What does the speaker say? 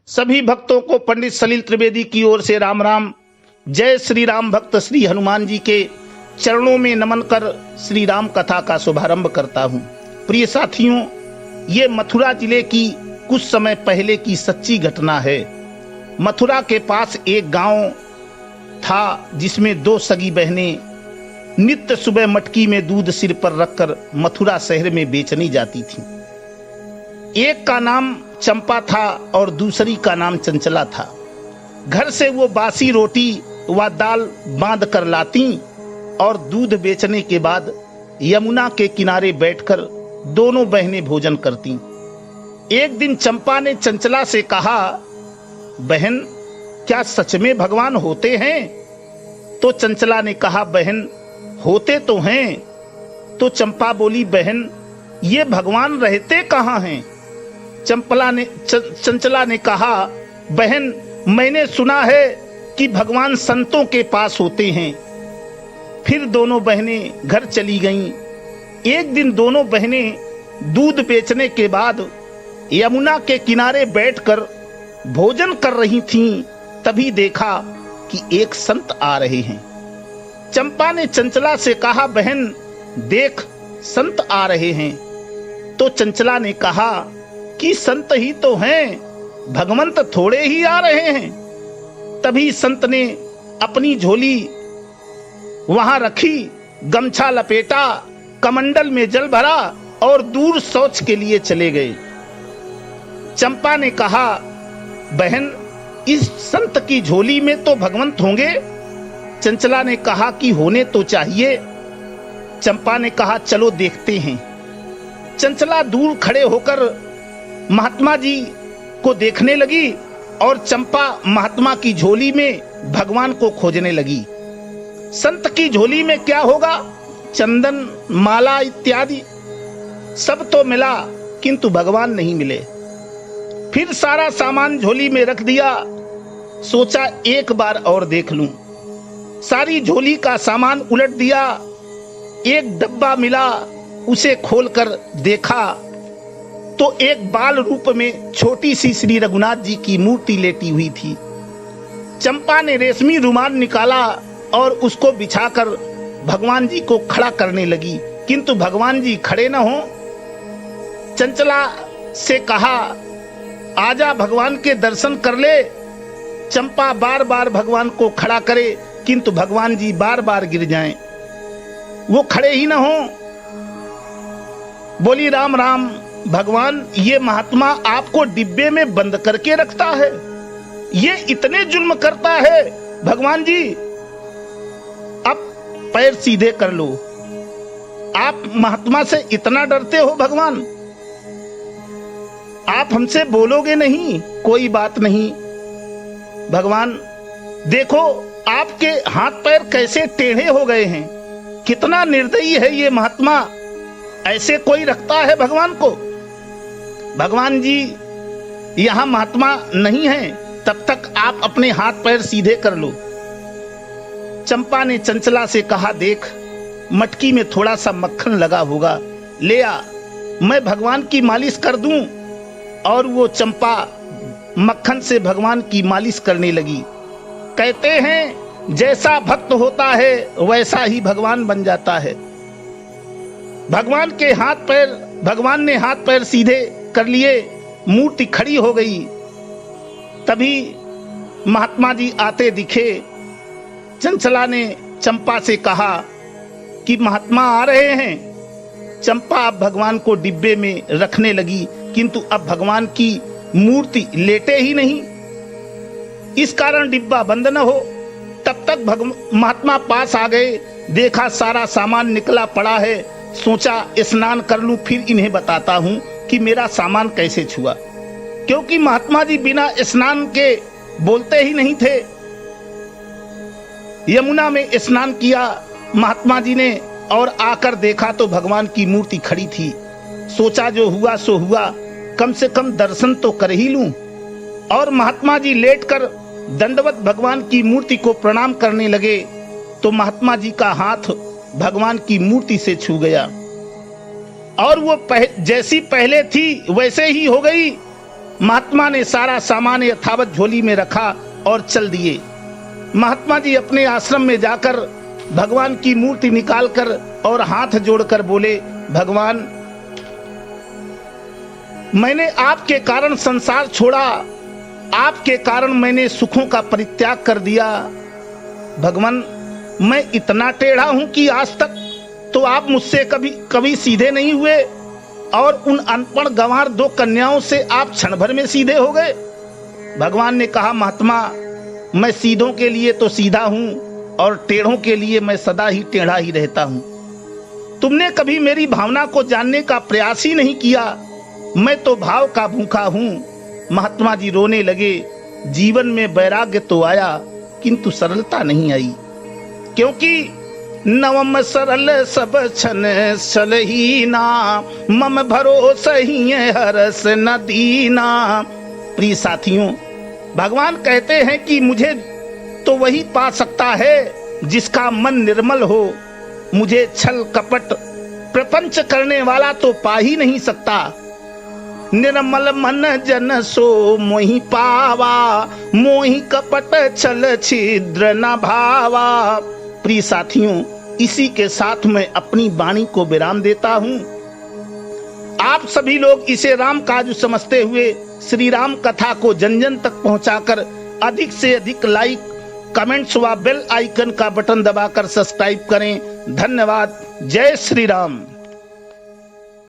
सभी भक्तों को पंडित सलील त्रिवेदी की ओर से राम राम। जय श्री राम। भक्त श्री हनुमान जी के चरणों में नमन कर श्री राम कथा का शुभारंभ करता हूँ। प्रिय साथियों, ये मथुरा जिले की कुछ समय पहले की सच्ची घटना है। मथुरा के पास एक गांव था जिसमें दो सगी बहनें नित्य सुबह मटकी में दूध सिर पर रखकर मथुरा शहर में बेचनी जाती थीं। एक का नाम चंपा था और दूसरी का नाम चंचला था। घर से वो बासी रोटी व दाल बांध कर लाती और दूध बेचने के बाद यमुना के किनारे बैठकर दोनों बहनें भोजन करती। एक दिन चंपा ने चंचला से कहा, बहन, क्या सच में भगवान होते हैं? तो चंचला ने कहा, बहन, होते तो हैं। तो चंपा बोली, बहन, ये भगवान रहते कहाँ हैं? चंचला ने कहा, बहन, मैंने सुना है कि भगवान संतों के पास होते हैं। फिर दोनों बहनें घर चली गईं। एक दिन दोनों बहनें दूध बेचने के बाद यमुना के किनारे बैठकर भोजन कर रही थीं। तभी देखा कि एक संत आ रहे हैं। चंपा ने चंचला से कहा, बहन, देख, संत आ रहे हैं। तो चंचला ने कहा कि संत ही तो हैं, भगवंत थोड़े ही आ रहे हैं। तभी संत ने अपनी झोली वहां रखी, गमछा लपेटा, कमंडल में जल भरा और दूर शौच के लिए चले गए। चंपा ने कहा, बहन, इस संत की झोली में तो भगवंत होंगे। चंचला ने कहा कि होने तो चाहिए। चंपा ने कहा, चलो देखते हैं। चंचला दूर खड़े होकर महात्मा जी को देखने लगी और चंपा महात्मा की झोली में भगवान को खोजने लगी। संत की झोली में क्या होगा? चंदन, माला इत्यादि सब तो मिला, किंतु भगवान नहीं मिले। फिर सारा सामान झोली में रख दिया। सोचा एक बार और देख लूं। सारी झोली का सामान उलट दिया। एक डब्बा मिला, उसे खोलकर देखा तो एक बाल रूप में छोटी सी श्री रघुनाथ जी की मूर्ति लेटी हुई थी। चंपा ने रेशमी रुमाल निकाला और उसको बिछाकर भगवान जी को खड़ा करने लगी, किंतु भगवान जी खड़े न हो। चंचला से कहा, आजा, भगवान के दर्शन कर ले। चंपा बार बार भगवान को खड़ा करे, किंतु भगवान जी बार बार गिर जाएं, वो खड़े ही न हो। बोली, राम राम। भगवान, ये महात्मा आपको डिब्बे में बंद करके रखता है, ये इतने जुल्म करता है। भगवान जी, अब पैर सीधे कर लो। आप महात्मा से इतना डरते हो भगवान? आप हमसे बोलोगे नहीं? कोई बात नहीं भगवान, देखो आपके हाथ पैर कैसे टेढ़े हो गए हैं। कितना निर्दयी है ये महात्मा, ऐसे कोई रखता है भगवान को? भगवान जी, यहां महात्मा नहीं है, तब तक आप अपने हाथ पैर सीधे कर लो। चंपा ने चंचला से कहा, देख, मटकी में थोड़ा सा मक्खन लगा होगा, ले आ, मैं भगवान की मालिश कर दूं। और वो चंपा मक्खन से भगवान की मालिश करने लगी। कहते हैं, जैसा भक्त होता है वैसा ही भगवान बन जाता है। भगवान ने हाथ पैर सीधे कर लिए, मूर्ति खड़ी हो गई। तभी महात्मा जी आते दिखे। चंचला ने चंपा से कहा कि महात्मा आ रहे हैं। चंपा अब भगवान को डिब्बे में रखने लगी, किंतु अब भगवान की मूर्ति लेटे ही नहीं, इस कारण डिब्बा बंद न हो। तब तक महात्मा पास आ गए। देखा सारा सामान निकला पड़ा है। सोचा स्नान कर लूं, फिर इन्हें बताता हूं कि मेरा सामान कैसे छुआ, क्योंकि महात्मा जी बिना स्नान के बोलते ही नहीं थे। यमुना में स्नान किया महात्मा जी ने और आकर देखा तो भगवान की मूर्ति खड़ी थी। सोचा जो हुआ सो हुआ, कम से कम दर्शन तो कर ही लूं। और महात्मा जी लेटकर दंडवत भगवान की मूर्ति को प्रणाम करने लगे तो महात्मा जी का हाथ भगवान की मूर्ति से छू गया और वो जैसी पहले थी वैसे ही हो गई। महात्मा ने सारा सामान यथावत झोली में रखा और चल दिए। महात्मा जी अपने आश्रम में जाकर भगवान की मूर्ति निकालकर और हाथ जोड़कर बोले, भगवान, मैंने आपके कारण संसार छोड़ा, आपके कारण मैंने सुखों का परित्याग कर दिया। भगवान, मैं इतना टेढ़ा हूं कि आज तक तो आप मुझसे कभी सीधे नहीं हुए, और उन अनपढ़ गंवार 2 कन्याओं से आप क्षण भर में सीधे हो गए। भगवान ने कहा, महात्मा, मैं सीधों के लिए तो सीधा हूं और टेढ़ों के लिए मैं सदा ही टेढ़ा ही रहता हूं। तुमने कभी मेरी भावना को जानने का प्रयास ही नहीं किया। मैं तो भाव का भूखा हूं। महात्मा जी रोने लगे। जीवन में वैराग्य तो आया, किंतु सरलता नहीं आई, क्योंकि नवम सरल सब छन सलहीना, मम भरोसा ही हरस न दीना। प्रिय साथियों, भगवान कहते हैं कि मुझे तो वही पा सकता है जिसका मन निर्मल हो। मुझे छल कपट प्रपंच करने वाला तो पा ही नहीं सकता। निर्मल मन जन सो मोहि पावा, मोहि कपट छल छिद्र न भावा। प्रिय साथियों, इसी के साथ मैं अपनी वाणी को विराम देता हूं। आप सभी लोग इसे राम काज समझते हुए श्री राम कथा को जन जन तक पहुंचाकर अधिक से अधिक लाइक, कमेंट्स व बेल आइकन का बटन दबाकर सब्सक्राइब करें। धन्यवाद। जय श्री राम।